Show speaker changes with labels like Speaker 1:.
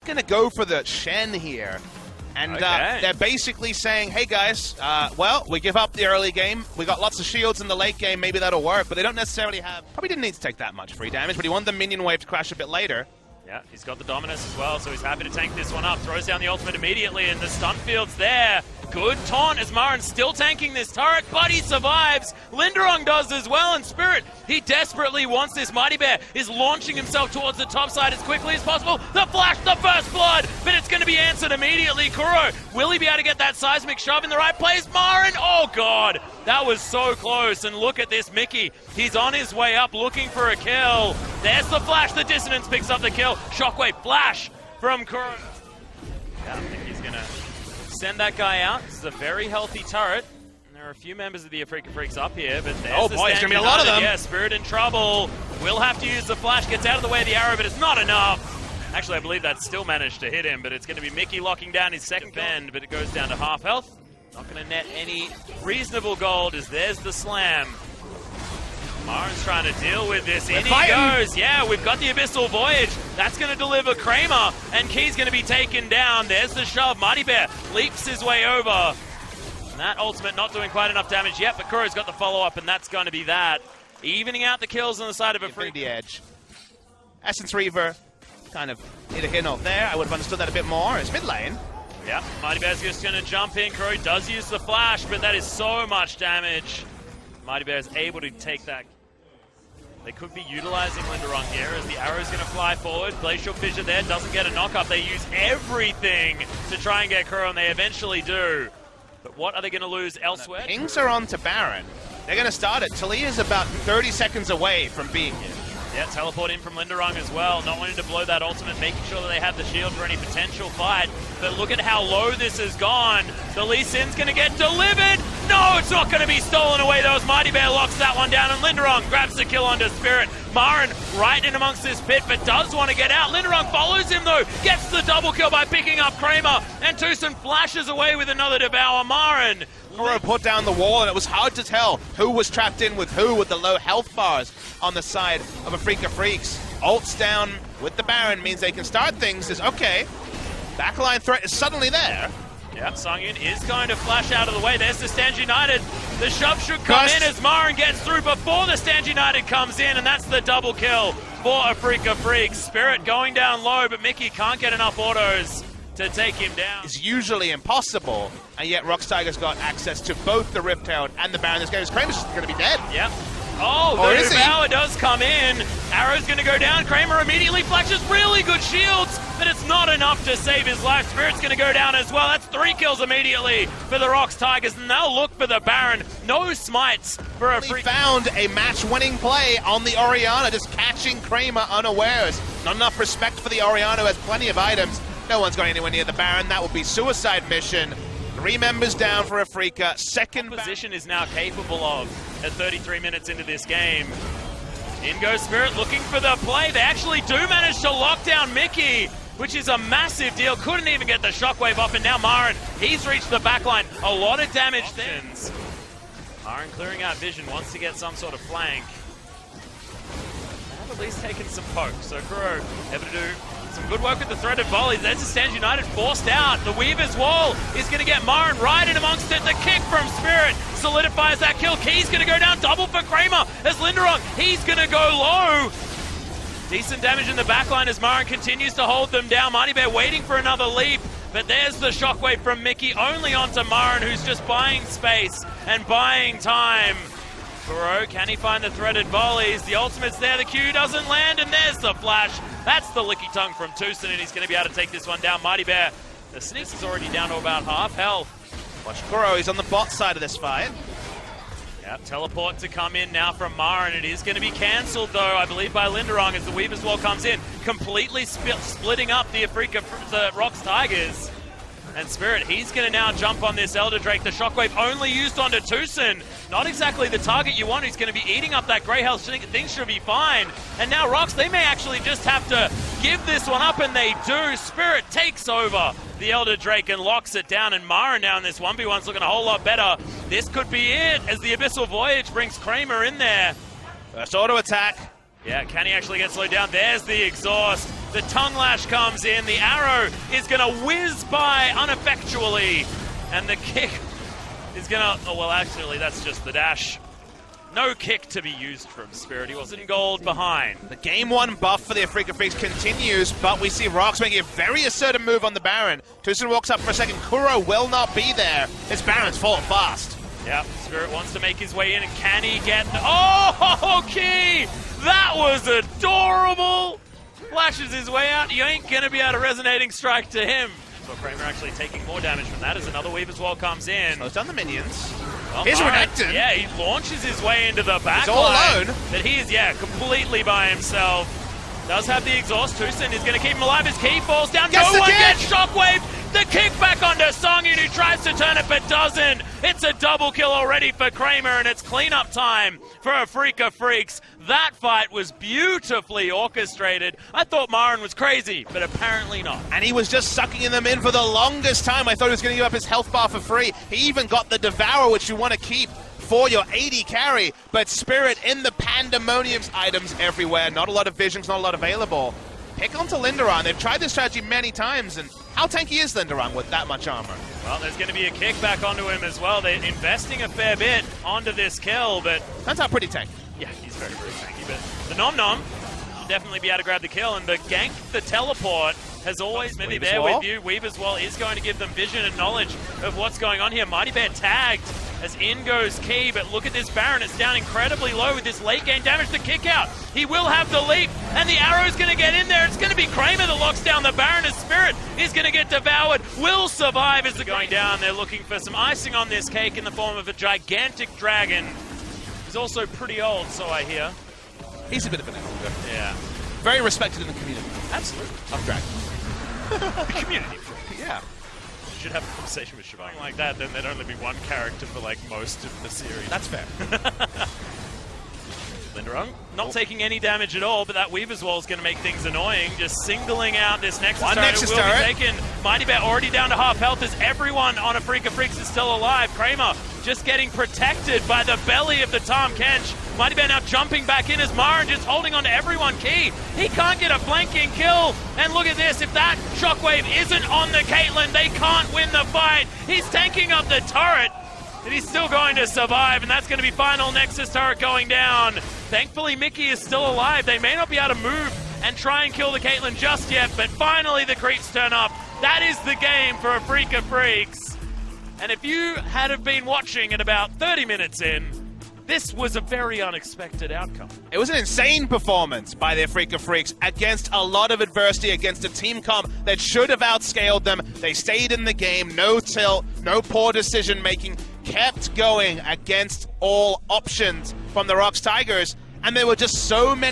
Speaker 1: Gonna go for the Shen here. And they're basically saying, hey guys, well, we give up the early game. We got lots of shields in the late game. Maybe that'll work. But they don't necessarily have... Probably didn't need to take that much free damage, but he wanted the minion wave to crash a bit later.
Speaker 2: Yeah, he's got the dominance as well, so he's happy to tank this one up. Throws down the ultimate immediately, and the stun field's there. Good taunt as Marin still tanking this turret, but he survives. Linderong does as well, and Spirit, he desperately wants this. Mighty Bear is launching himself towards the top side as quickly as possible. The flash, the first blood, but it's going to be answered immediately. Kuro, will he be able to get that seismic shove in the right place? Marin, oh god, that was so close. And look at this Mickey, he's on his way up looking for a kill. There's the flash, the dissonance picks up the kill. Shockwave flash from Kuro. Yeah, I think he's going to send that guy out. This is a very healthy turret. And there are a few members of the Afreeca Freecs up here, but there's
Speaker 1: boy, it's gonna be a lot of them.
Speaker 2: Yeah, Spirit in trouble. Will have to use the flash, gets out of the way of the arrow, but it's not enough. Actually, I believe that still managed to hit him, but it's going to be Mickey locking down his second bend, but it goes down to half health. Not going to net any reasonable gold as there's the slam. Marin's trying to deal with this. In he goes. Yeah, we've got the Abyssal Voyage. That's going to deliver Kramer, and Key's going to be taken down. There's the shove. Mighty Bear leaps his way over. And that ultimate not doing quite enough damage yet, but Kuro's got the follow-up, and that's going to be that. Evening out the kills on the side of Afreeca.
Speaker 1: The edge. Essence Reaver kind of hit a hit note there. I would have understood that a bit more. It's mid lane.
Speaker 2: Yeah, Mighty Bear's just going to jump in. Kuro does use the flash, but that is so much damage. Mighty Bear is able to take that. They could be utilizing Linderong here as the arrow's going to fly forward. Glacial Fissure there doesn't get a knock-up. They use everything to try and get Kuro, and they eventually do. But what are they going to lose elsewhere?
Speaker 1: Pings are on to Baron. They're going to start it. Talia is about 30 seconds away from being here.
Speaker 2: Yeah, teleport in from Linderong as well, not wanting to blow that ultimate, making sure that they have the shield for any potential fight. But look at how low this has gone. The Lee Sin's going to get delivered. No, it's not going to be stolen away. That was Mighty Bear locks that one down, and Linderong grabs the kill onto Spirit. Marin right in amongst this pit, but does want to get out. Linderong follows him though, gets the double kill by picking up Kramer, and Tucson flashes away with another devour. Marin.
Speaker 1: Kuro put down the wall, and it was hard to tell who was trapped in with who with the low health bars on the side of Afreeca Freecs. Ults down with the Baron means they can start things. Is okay. Backline threat is suddenly there.
Speaker 2: Yeah, Songyun is going to flash out of the way. There's the Stand United. The shove should come in as Marin gets through before the Stand United comes in, and that's the double kill for Afreeca Freecs. Spirit going down low, but Mickey can't get enough autos to take him down.
Speaker 1: It's usually impossible, and yet ROX Tiger's got access to both the Riptail and the Baron. This game is Kramer's just going to be dead.
Speaker 2: Yep. Oh, the Devour does come in. Arrow's going to go down. Kramer immediately flashes really good shields, but it's not enough to save his life. Spirit's going to go down as well. That's 3 kills immediately for the ROX Tigers, and they'll look for the Baron. No smites for Afreeca.
Speaker 1: Found a match-winning play on the Orianna, just catching Kramer unawares. Not enough respect for the Orianna, who has plenty of items. No one's going anywhere near the Baron. That would be suicide mission. 3 members down for Afreeca. Second
Speaker 2: position is now capable of at 33 minutes into this game. In goes Spirit looking for the play. They actually do manage to lock down Mickey, which is a massive deal. Couldn't even get the shockwave off, and now Marin, he's reached the backline. A lot of damage there. Marin clearing out vision, wants to get some sort of flank. They have at least taken some poke, so Kuro able to do some good work with the threaded volleys. There's the Stand United forced out. The Weaver's Wall is going to get Marin right in amongst it. The kick from Spirit solidifies that kill. Key's going to go down. Double for Kramer as Linderong. He's going to go low. Decent damage in the backline as Marin continues to hold them down. Mighty Bear waiting for another leap. But there's the shockwave from Mickey only onto Marin, who's just buying space and buying time. Kuro, can he find the threaded volleys? The ultimate's there, the Q doesn't land, and there's the flash. That's the licky tongue from Tucson, and he's going to be able to take this one down. Mighty Bear, the Sneaks is already down to about half health.
Speaker 1: Watch Kuro, he's on the bot side of this fight.
Speaker 2: Yep, teleport to come in now from Marin. It is going to be cancelled, though, I believe, by Linderong as the Weaver's Wall comes in, completely splitting up the ROX Tigers. And Spirit, he's going to now jump on this Elder Drake. The shockwave only used onto Tucson. Not exactly the target you want. He's going to be eating up that Grey Health. Things should be fine. And now ROX, they may actually just have to give this one up, and they do. Spirit takes over the Elder Drake and locks it down. And Marin now in this 1v1's looking a whole lot better. This could be it as the Abyssal Voyage brings Kramer in there.
Speaker 1: First auto attack.
Speaker 2: Yeah, can he actually get slowed down? There's the exhaust. The tongue lash comes in. The arrow is going to whiz by ineffectually. And the kick is going to... Oh, well, actually, that's just the dash. No kick to be used from Spirit. He was in gold behind.
Speaker 1: The game 1 buff for the Afreeca Freecs continues, but we see ROX making a very assertive move on the Baron. Tucson walks up for a second. Kuro will not be there. This Baron's falling fast.
Speaker 2: Yep, Spirit wants to make his way in, and can he get... Oh, Key! That was adorable! Flashes his way out. You ain't going to be able to resonating strike to him. So Kramer actually taking more damage from that as another Weaver's Wall comes in.
Speaker 1: Slows down the minions.
Speaker 2: Well,
Speaker 1: Here's Renekton.
Speaker 2: Yeah, he launches his way into the back.
Speaker 1: He's all
Speaker 2: line,
Speaker 1: alone.
Speaker 2: But he is, yeah, completely by himself. Does have the exhaust. Tucson is going to keep him alive. His Key falls down. No one gets Shockwave. The kick back onto Songin, who tries to turn it but doesn't. It's a double kill already for Kramer, and it's cleanup time for Afreeca Freecs. That fight was beautifully orchestrated. I thought Marin was crazy, but apparently not.
Speaker 1: And he was just sucking them in for the longest time. I thought he was going to give up his health bar for free. He even got the Devour, which you want to keep for your 80 carry, but Spirit in the pandemonium, items everywhere. Not a lot of visions, not a lot available. Pick onto Lindaron. They've tried this strategy many times, and how tanky is Lindaron with that much armor?
Speaker 2: Well, there's going to be a kick back onto him as well. They're investing a fair bit onto this kill, but...
Speaker 1: Turns out pretty tanky.
Speaker 2: Yeah, he's very, very tanky, but the Nom Nom should definitely be able to grab the kill, and the gank, the teleport, has always been there with you. Weaver's Wall is going to give them vision and knowledge of what's going on here. Mighty Bear tagged as in goes Key, but look at this Baron. It's down incredibly low with this late game damage. The kick out. He will have the leap, and the arrow's going to get in there. It's going to be Kramer that locks down the Baron as Spirit is going to get devoured. Will survive as they're going down. They're looking for some icing on this cake in the form of a gigantic dragon. He's also pretty old, so I hear.
Speaker 1: He's a bit of an elder.
Speaker 2: Yeah.
Speaker 1: Very respected in the community.
Speaker 2: Absolutely.
Speaker 1: Of dragons.
Speaker 2: The community.
Speaker 1: Yeah.
Speaker 2: Should have a conversation with Shivang like that, then there'd only be one character for like most of the series.
Speaker 1: That's fair.
Speaker 2: Lindaron not taking any damage at all, but that Weaver's Wall is going to make things annoying. Just singling out this Nexus turret.
Speaker 1: Nexus
Speaker 2: will
Speaker 1: turret.
Speaker 2: be taken. Mighty Bear already down to half health as everyone on Afreeca Freecs is still alive. Kramer just getting protected by the belly of the Tahm Kench. Mighty Bear now jumping back in as Marin just holding on to everyone. Key, he can't get a flanking kill. And look at this, if that Shockwave isn't on the Caitlyn, they can't win the fight. He's tanking up the turret, and he's still going to survive, and that's going to be final Nexus turret going down. Thankfully, Mickey is still alive. They may not be able to move and try and kill the Caitlyn just yet, but finally the creeps turn up. That is the game for Afreeca Freecs. And if you had have been watching at about 30 minutes in, this was a very unexpected outcome.
Speaker 1: It was an insane performance by the Afreeca Freecs against a lot of adversity, against a team comp that should have outscaled them. They stayed in the game, no tilt, no poor decision making, kept going against all options from the ROX Tigers, and there were just so many